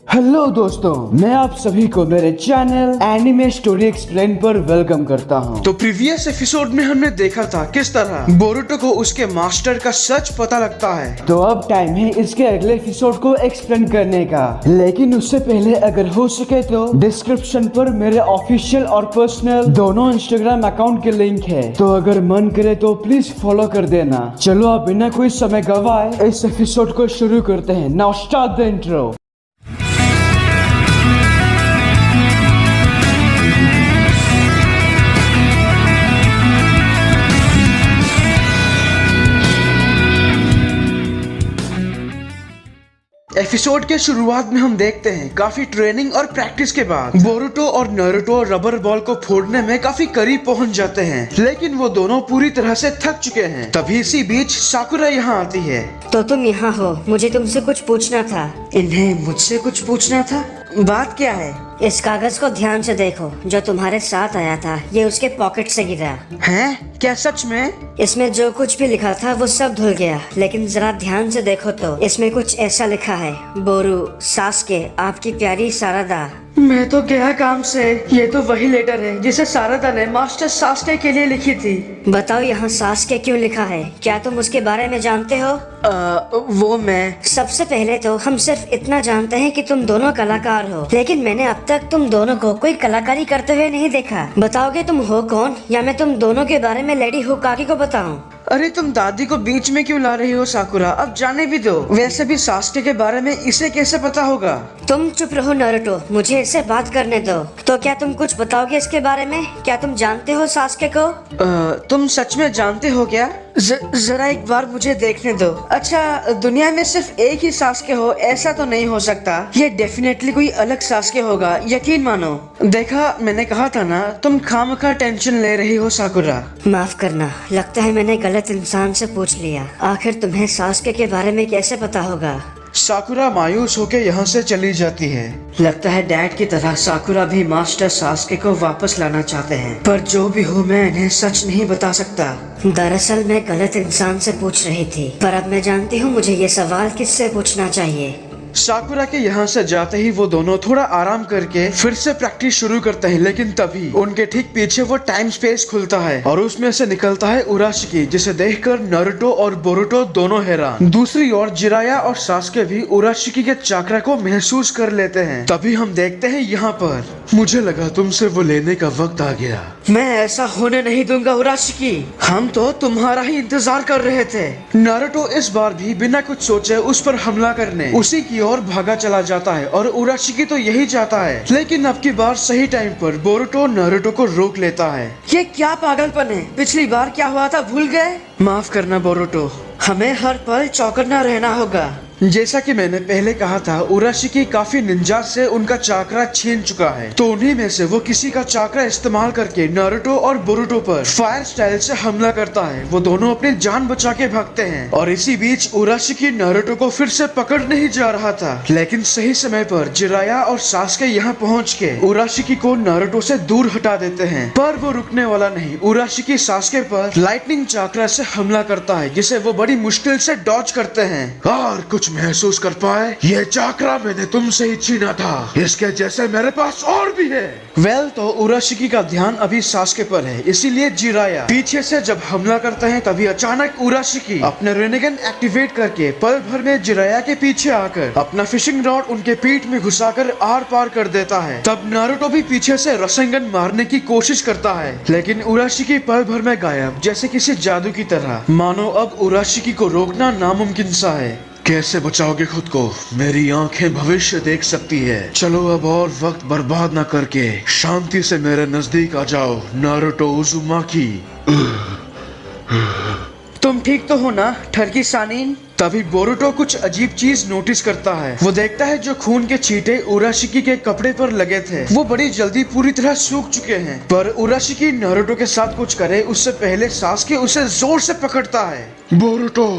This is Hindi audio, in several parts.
हेलो दोस्तों, मैं आप सभी को मेरे चैनल एनिमे स्टोरी एक्सप्लेन पर वेलकम करता हूं। तो प्रीवियस एपिसोड में हमने देखा था किस तरह बोरुटो को उसके मास्टर का सच पता लगता है। तो अब टाइम है इसके अगले एपिसोड को एक्सप्लेन करने का। लेकिन उससे पहले अगर हो सके तो डिस्क्रिप्शन पर मेरे ऑफिशियल और पर्सनल दोनों इंस्टाग्राम अकाउंट के लिंक है, तो अगर मन करे तो प्लीज फॉलो कर देना। चलो अब बिना कोई समय गवाए इस एपिसोड को शुरू करते हैं। Now start the intro. Episode के शुरुआत में हम देखते हैं काफी ट्रेनिंग और प्रैक्टिस के बाद बोरुटो और नारुतो रबर बॉल को फोड़ने में काफी करीब पहुंच जाते हैं, लेकिन वो दोनों पूरी तरह से थक चुके हैं। तभी इसी बीच साकुरा यहाँ आती है। तो तुम यहाँ हो, मुझे तुमसे कुछ पूछना था। इन्हें मुझसे कुछ पूछना था? बात क्या है? इस कागज को ध्यान से देखो, जो तुम्हारे साथ आया था। ये उसके पॉकेट से गिरा। हैं? क्या सच में? इसमें जो कुछ भी लिखा था वो सब धुल गया, लेकिन जरा ध्यान से देखो तो इसमें कुछ ऐसा लिखा है, बोरू सास्के आपकी प्यारी सारादा। मैं तो गया काम से। ये तो वही लेटर है जिसे सारादा ने मास्टर सास्के के लिए लिखी थी। बताओ यहाँ सास्के क्यों लिखा है? क्या तुम उसके बारे में जानते हो? वो मैं सबसे पहले तो हम सिर्फ इतना जानते हैं कि तुम दोनों कलाकार हो, लेकिन मैंने अब तक तुम दोनों को कोई कलाकारी करते हुए नहीं देखा। बताओगे तुम हो कौन, या मैं तुम दोनों के बारे में लेडी होकागे को बताऊं? अरे तुम दादी को बीच में क्यों ला रही हो साकुरा? अब जाने भी दो। वैसे भी सास्के के बारे में इसे कैसे पता होगा? तुम चुप रहो नारुतो, मुझे इससे बात करने दो। तो क्या तुम कुछ बताओगे इसके बारे में? क्या तुम जानते हो सास्के को? तुम सच में जानते हो क्या? जरा एक बार मुझे देखने दो। अच्छा, दुनिया में सिर्फ एक ही सास्के हो ऐसा तो नहीं हो सकता। ये डेफिनेटली कोई अलग सास्के होगा, यकीन मानो। देखा, मैंने कहा था ना, तुम खामखा टेंशन ले रही हो साकुरा। माफ करना, लगता है मैंने गलत इंसान से पूछ लिया। आखिर तुम्हें सास्के के बारे में कैसे पता होगा? साकुरा मायूस होकर यहाँ से चली जाती है। लगता है डैड की तरह साकुरा भी मास्टर सास्के को वापस लाना चाहते हैं, पर जो भी हो मैं इन्हें सच नहीं बता सकता। दरअसल मैं गलत इंसान से पूछ रही थी, पर अब मैं जानती हूँ मुझे ये सवाल किससे पूछना चाहिए। साकुरा के यहाँ से जाते ही वो दोनों थोड़ा आराम करके फिर से प्रैक्टिस शुरू करते हैं, लेकिन तभी उनके ठीक पीछे वो टाइम स्पेस खुलता है और उसमें से निकलता है उराशिकी, जिसे देखकर नारुतो और बोरुटो दोनों हैरान। दूसरी ओर जिराया और सास्के भी उराशिकी के चाक्रा को महसूस कर लेते हैं। तभी हम देखते हैं यहाँ पर, मुझे लगा तुमसे वो लेने का वक्त आ गया। मैं ऐसा होने नहीं दूंगा उराशिकी, हम तो तुम्हारा ही इंतजार कर रहे थे। नारुतो इस बार भी बिना कुछ सोचे उस पर हमला करने उसी की और भागा चला जाता है, और उराशिकी तो यही चाहता है, लेकिन अब की बार सही टाइम पर बोरुटो नारुतो को रोक लेता है। ये क्या पागलपन है? पिछली बार क्या हुआ था भूल गए? माफ करना बोरुटो, हमें हर पल चौकन्ना रहना होगा। जैसा कि मैंने पहले कहा था, उराशिकी काफी निंजा से उनका चाकरा छीन चुका है, तो उन्हीं में से वो किसी का चाकरा इस्तेमाल करके नारुतो और बोरुटो पर फायर स्टाइल से हमला करता है। वो दोनों अपनी जान बचा के भागते हैं, और इसी बीच उराशिकी नारुतो को फिर से पकड़ने ही जा रहा था, लेकिन सही समय पर जिराया और सास्के यहाँ पहुँच के उराशिकी को नारुतो से दूर हटा देते हैं। पर वो रुकने वाला नहीं। उराशिकी सास्के पर लाइटनिंग चाकरा से हमला करता है, जिसे वो बड़ी मुश्किल से डॉज करते हैं। और कुछ महसूस कर पाए? ये चाकरा मैंने तुमसे ही छीना था, इसके जैसे मेरे पास और भी है। तो उराशिकी का ध्यान अभी सास्के पर है, इसीलिए जिराया पीछे से जब हमला करता है, तभी अचानक उराशिकी अपने रेनेगन एक्टिवेट करके पल भर में जिराया के पीछे आकर अपना फिशिंग रॉड उनके पीठ में घुसाकर आर पार कर देता है। तब नारुतो भी पीछे से रसेंगन मारने की कोशिश करता है, लेकिन उराशिकी पल भर में गायब, जैसे किसी जादू की तरह। मानो अब उराशिकी को रोकना नामुमकिन सा है। कैसे बचाओगे खुद को? मेरी आंखें भविष्य देख सकती है। चलो अब और वक्त बर्बाद न करके शांति से मेरे नजदीक आ जाओ, नारुतो उजुमाकी। तुम ठीक तो हो ना ठरकी सानिन? तभी बोरुटो कुछ अजीब चीज नोटिस करता है। वो देखता है जो खून के छींटे उराशिकी के कपड़े पर लगे थे वो बड़ी जल्दी पूरी तरह सूख चुके हैं। पर उराशिकी नारुतो के साथ कुछ करे उससे पहले सास्के उसे जोर से पकड़ता है। बोरुटो,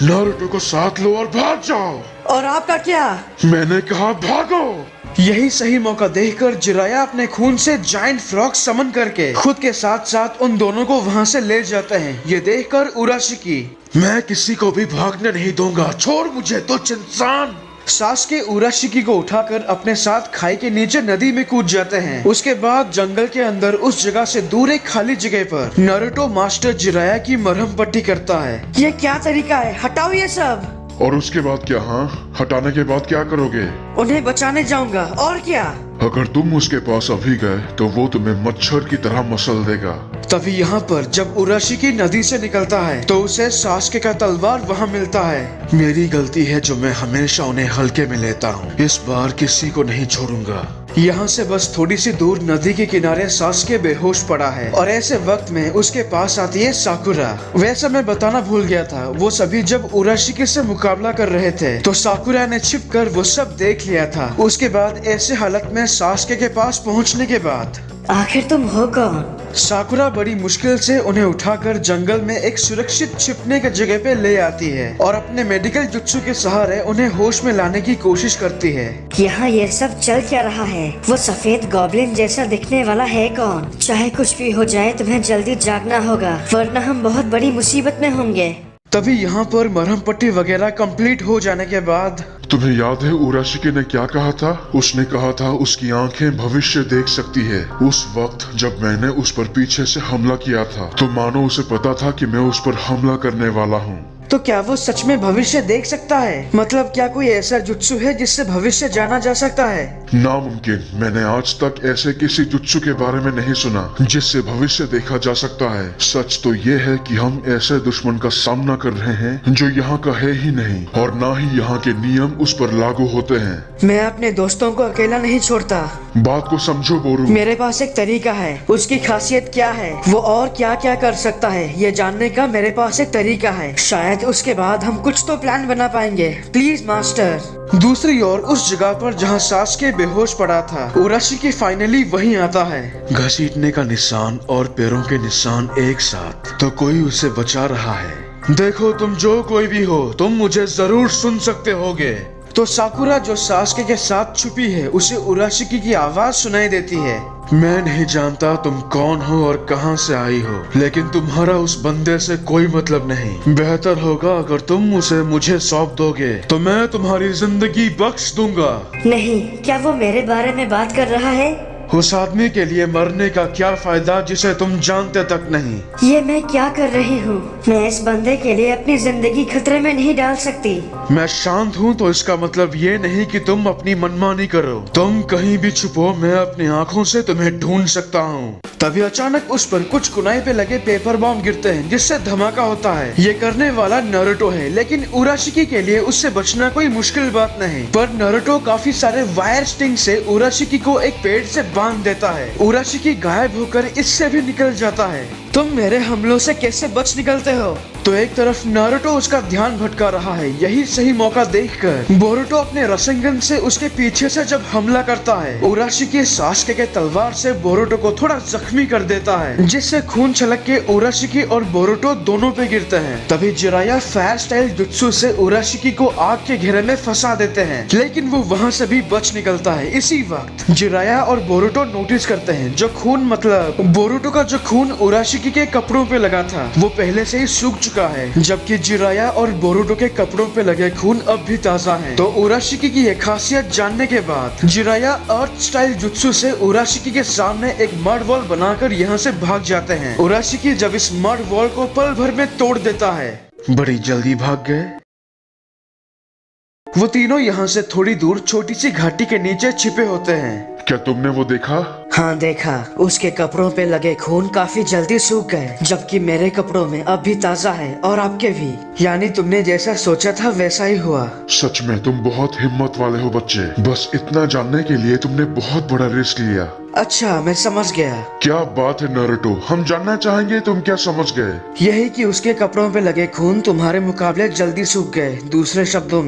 नारुतो को साथ लो और भाग जाओ। और आपका क्या? मैंने कहा भागो। यही सही मौका देखकर जिराया अपने खून से जायंट फ्रॉग समन करके खुद के साथ साथ उन दोनों को वहां से ले जाते हैं। ये देखकर उराशिकी, मैं किसी को भी भागने नहीं दूंगा, छोड़ मुझे तुच्छ इंसान। सास्के उराशिकी को उठाकर अपने साथ खाई के नीचे नदी में कूद जाते हैं। उसके बाद जंगल के अंदर उस जगह से दूर एक खाली जगह पर नारुतो मास्टर जिराया की मरहम पट्टी करता है। ये क्या तरीका है, हटाओ ये सब। और उसके बाद क्या? हाँ, हटाने के बाद क्या करोगे? उन्हें बचाने जाऊंगा, और क्या। अगर तुम उसके पास अभी गए तो वो तुम्हें मच्छर की तरह मसल देगा। तभी यहाँ पर जब उराशिकी नदी से निकलता है तो उसे सास्के का तलवार वहाँ मिलता है। मेरी गलती है जो मैं हमेशा उन्हें हल्के में लेता हूँ। इस बार किसी को नहीं छोड़ूंगा। यहाँ से बस थोड़ी सी दूर नदी के किनारे सास्के बेहोश पड़ा है और ऐसे वक्त में उसके पास आती है साकुरा। वैसे मैं बताना भूल गया था, वो सभी जब उराशिकी से मुकाबला कर रहे थे तो साकुरा ने छिपकर वो सब देख लिया था। उसके बाद ऐसे हालत में सास्के के पास पहुँचने के बाद आखिर तुम हो कौन? साकुरा बड़ी मुश्किल से उन्हें उठाकर जंगल में एक सुरक्षित छिपने की जगह पे ले आती है और अपने मेडिकल जुत्सु के सहारे उन्हें होश में लाने की कोशिश करती है। यहाँ ये सब चल क्या रहा है? वो सफेद गॉब्लिन जैसा दिखने वाला है कौन? चाहे कुछ भी हो जाए तुम्हें जल्दी जागना होगा, वरना हम बहुत बड़ी मुसीबत में होंगे। तभी यहाँ पर मरहम पट्टी वगैरह कंप्लीट हो जाने के बाद तुम्हें याद है उराशिकी ने क्या कहा था? उसने कहा था उसकी आंखें भविष्य देख सकती है। उस वक्त जब मैंने उस पर पीछे से हमला किया था तो मानो उसे पता था कि मैं उस पर हमला करने वाला हूँ। तो क्या वो सच में भविष्य देख सकता है? मतलब क्या कोई ऐसा जुत्सु है जिससे भविष्य जाना जा सकता है? नामुमकिन। मैंने आज तक ऐसे किसी जुत्सु के बारे में नहीं सुना जिससे भविष्य देखा जा सकता है। सच तो ये है कि हम ऐसे दुश्मन का सामना कर रहे हैं जो यहाँ का है ही नहीं और ना ही यहाँ के नियम उस पर लागू होते हैं। मैं अपने दोस्तों को अकेला नहीं छोड़ता। बात को समझो बोरू। मेरे पास एक तरीका है। उसकी खासियत क्या है, वो और क्या क्या कर सकता है, ये जानने का मेरे पास एक तरीका है। शायद उसके बाद हम कुछ तो प्लान बना पाएंगे। Please master. दूसरी ओर उस जगह पर जहाँ सास्के बेहोश पड़ा था, उराशिकी फाइनली वहीं आता है। घसीटने का निशान और पैरों के निशान एक साथ, तो कोई उसे बचा रहा है। देखो तुम जो कोई भी हो, तुम मुझे जरूर सुन सकते होगे। तो साकुरा जो सास्के के साथ छुपी है उसे उराशिकी की आवाज सुनाई देती है। मैं नहीं जानता तुम कौन हो और कहां से आई हो, लेकिन तुम्हारा उस बंदे से कोई मतलब नहीं। बेहतर होगा अगर तुम उसे मुझे सौंप दोगे तो मैं तुम्हारी जिंदगी बख्श दूंगा। नहीं, क्या वो मेरे बारे में बात कर रहा है? उस आदमी के लिए मरने का क्या फायदा जिसे तुम जानते तक नहीं। ये मैं क्या कर रही हूँ? मैं इस बंदे के लिए अपनी जिंदगी खतरे में नहीं डाल सकती। मैं शांत हूँ तो इसका मतलब ये नहीं कि तुम अपनी मनमानी करो। तुम कहीं भी छुपो, मैं अपनी आँखों से तुम्हें ढूंढ सकता हूँ। तभी अचानक उस पर कुछ कुनाई पे लगे पेपर बॉम्ब गिरते हैं जिससे धमाका होता है। ये करने वाला नारुतो है, लेकिन उराशिकी के लिए उससे बचना कोई मुश्किल बात नहीं। पर नारुतो काफी सारे वायर स्टिंग से उराशिकी को एक पेड़ से बांध देता है। उराशिकी गायब होकर इससे भी निकल जाता है। तुम मेरे हमलों से कैसे बच निकलते हो? तो एक तरफ नारुतो उसका ध्यान भटका रहा है। यही सही मौका देखकर बोरुतो अपने रसेंगन से उसके पीछे से जब हमला करता है, उराशिकी सास्के के तलवार से बोरुतो को थोड़ा जख्मी कर देता है, जिससे खून छलक के उराशिकी और बोरुतो दोनों पे गिरते हैं। तभी जिराया फायर स्टाइल जुत्सु से उराशिकी को आग के घेरे में फंसा देते हैं, लेकिन वो वहाँ से भी बच निकलता है। इसी वक्त जिराया और बोरुतो नोटिस करते हैं जो खून, मतलब बोरुतो का जो खून उराशिकी के कपड़ों पे लगा था वो पहले से ही सूख चुका है, जबकि जिराया और बोरुतो के कपड़ों पे लगे खून अब भी ताजा है। तो उराशिकी की ये खासियत जानने के बाद जिराया अर्थ स्टाइल जुत्सु से उराशिकी के सामने एक मड वॉल बनाकर यहाँ से भाग जाते हैं। उराशिकी जब इस मड वॉल को पल भर में तोड़ देता है, बड़ी जल्दी भाग गए। वो तीनों यहाँ से थोड़ी दूर छोटी सी घाटी के नीचे छिपे होते हैं। क्या तुमने वो देखा? हाँ देखा। उसके कपड़ों पे लगे खून काफी जल्दी सूख गए, जबकि मेरे कपड़ों में अब भी ताजा है और आपके भी। यानी तुमने जैसा सोचा था वैसा ही हुआ। सच में तुम बहुत हिम्मत वाले हो बच्चे। बस इतना जानने के लिए तुमने बहुत बड़ा रिस्क लिया। अच्छा, मैं समझ गया। क्या बात है नारुतो, हम जानना चाहेंगे तुम क्या समझ गए। यही कि उसके कपड़ों पे लगे खून तुम्हारे मुकाबले जल्दी सूख गए। दूसरे शब्दों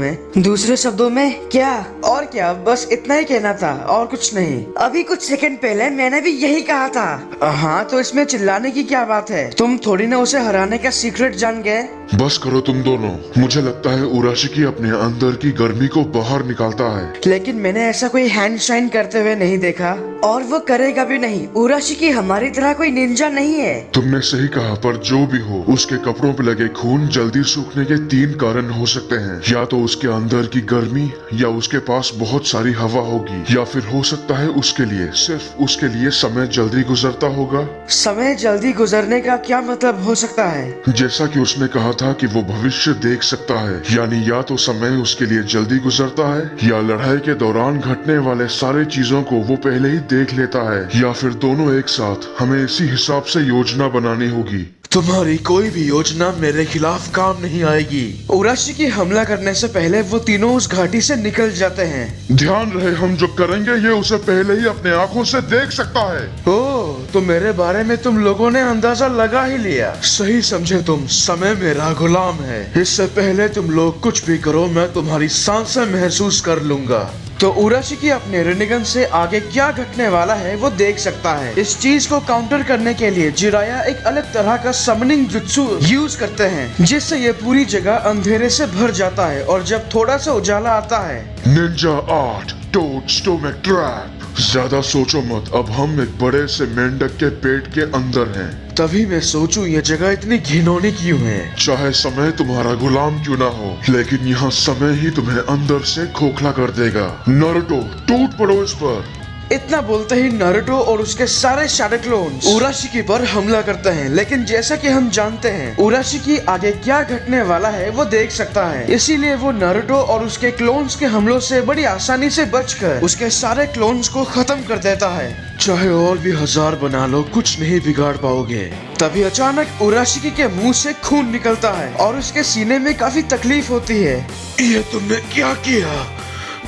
में क्या? और क्या, बस इतना ही कहना था और कुछ नहीं। अभी कुछ सेकंड पहले मैंने भी यही कहा था। हाँ, तो इसमें चिल्लाने की क्या बात है? तुम थोड़ी ना उसे हराने का सीक्रेट जान गए। बस करो तुम दोनों। मुझे लगता है उराशिकी अपने अंदर की गर्मी को बाहर निकालता है। लेकिन मैंने ऐसा कोई हैंड शाइन करते हुए नहीं देखा। और वो करेगा भी नहीं। उराशिकी हमारी तरह कोई निंजा नहीं है। तुमने सही कहा, पर जो भी हो, उसके कपड़ों पे लगे खून जल्दी सूखने के 3 कारण हो सकते हैं। या तो उसके अंदर की गर्मी, या उसके पास बहुत सारी हवा होगी, या फिर हो सकता है सिर्फ उसके लिए समय जल्दी गुजरता होगा। समय जल्दी गुजरने का क्या मतलब हो सकता है? जैसा कि उसने कहा था कि वो भविष्य देख सकता है, यानी या तो समय उसके लिए जल्दी गुजरता है, या लड़ाई के दौरान घटने वाले सारे चीजों को वो पहले ही देख लेता है, या फिर दोनों एक साथ। हमें इसी हिसाब से योजना बनानी होगी। तुम्हारी कोई भी योजना मेरे खिलाफ काम नहीं आएगी। उराशिकी हमला करने से पहले वो तीनों उस घाटी से निकल जाते हैं। ध्यान रहे, हम जो करेंगे ये उसे पहले ही अपने आंखों से देख सकता है। ओह, तो मेरे बारे में तुम लोगों ने अंदाजा लगा ही लिया। सही समझे तुम, समय मेरा गुलाम है। इससे पहले तुम लोग कुछ भी करो, मैं तुम्हारी सांसें महसूस कर लूंगा। तो उराशिकी अपने रिनिगन से आगे क्या घटने वाला है वो देख सकता है। इस चीज को काउंटर करने के लिए जिराया एक अलग तरह का समनिंग जुत्सु यूज करते हैं, जिससे ये पूरी जगह अंधेरे से भर जाता है और जब थोड़ा सा उजाला आता है। Ninja art, toad stomach trap. ज्यादा सोचो मत, अब हम एक बड़े से मेंढक के पेट के अंदर हैं। तभी मैं सोचूं ये जगह इतनी घिनौनी क्यों है। चाहे समय तुम्हारा गुलाम क्यों ना हो, लेकिन यहाँ समय ही तुम्हें अंदर से खोखला कर देगा। नारुतो, टूट पड़ो इस पर। इतना बोलते ही नारुतो और उसके सारे शैडो क्लोन्स उराशिकी पर हमला करते हैं, लेकिन जैसा कि हम जानते हैं उराशिकी आगे क्या घटने वाला है वो देख सकता है। इसीलिए वो नारुतो और उसके क्लोन्स के हमलों से बड़ी आसानी से बचकर उसके सारे क्लोन्स को खत्म कर देता है। चाहे और भी 1000 बना लो, कुछ नहीं बिगाड़ पाओगे। तभी अचानक उराशिकी के मुंह से खून निकलता है और उसके सीने में काफी तकलीफ होती है। ये तुमने क्या किया?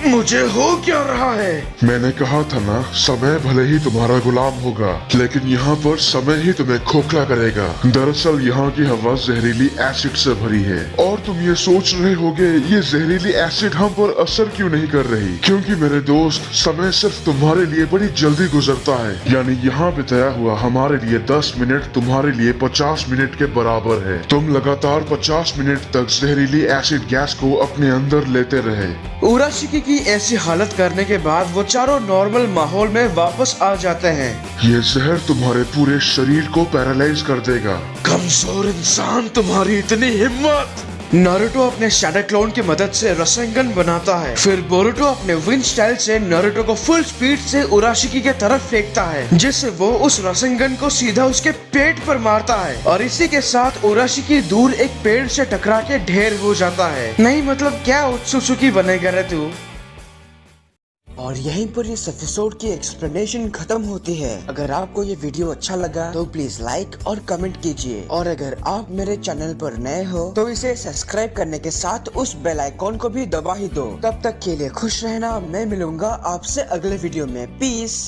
मुझे हो क्या रहा है? मैंने कहा था ना, समय भले ही तुम्हारा गुलाम होगा, लेकिन यहाँ पर समय ही तुम्हें खोखला करेगा। दरअसल यहाँ की हवा जहरीली एसिड से भरी है, और तुम ये सोच रहे होगे ये जहरीली एसिड हम पर असर क्यों नहीं कर रही। क्योंकि मेरे दोस्त, समय सिर्फ तुम्हारे लिए बड़ी जल्दी गुजरता है। यानी यहाँ बिताया हुआ हमारे लिए 10 मिनट तुम्हारे लिए 50 मिनट के बराबर है। तुम लगातार 50 मिनट तक जहरीली एसिड गैस को अपने अंदर लेते रहे। उराशिकी की ऐसी हालत करने के बाद वो चारों नॉर्मल माहौल में वापस आ जाते हैं। ये जहर तुम्हारे पूरे शरीर को पैरालाइज कर देगा। कमजोर इंसान, तुम्हारी इतनी हिम्मत। नारुतो अपने शैडो क्लोन की मदद से रसेंगन बनाता है। फिर बोरुतो अपने विंड स्टाइल से नारुतो को फुल स्पीड से उराशिकी के तरफ फेंकता है, जिससे वो उस रसेंगन को सीधा उसके पेट पर मारता है। और इसी के साथ उराशिकी दूर एक पेड़ से टकरा के ढेर हो जाता है। नहीं मतलब क्या उत्सुकी बनेगा रे तू। और यहीं पर इस एपिसोड की एक्सप्लेनेशन खत्म होती है। अगर आपको ये वीडियो अच्छा लगा तो प्लीज लाइक और कमेंट कीजिए, और अगर आप मेरे चैनल पर नए हो तो इसे सब्सक्राइब करने के साथ उस बेल आइकॉन को भी दबा ही दो। तब तक के लिए खुश रहना। मैं मिलूंगा आपसे अगले वीडियो में। पीस।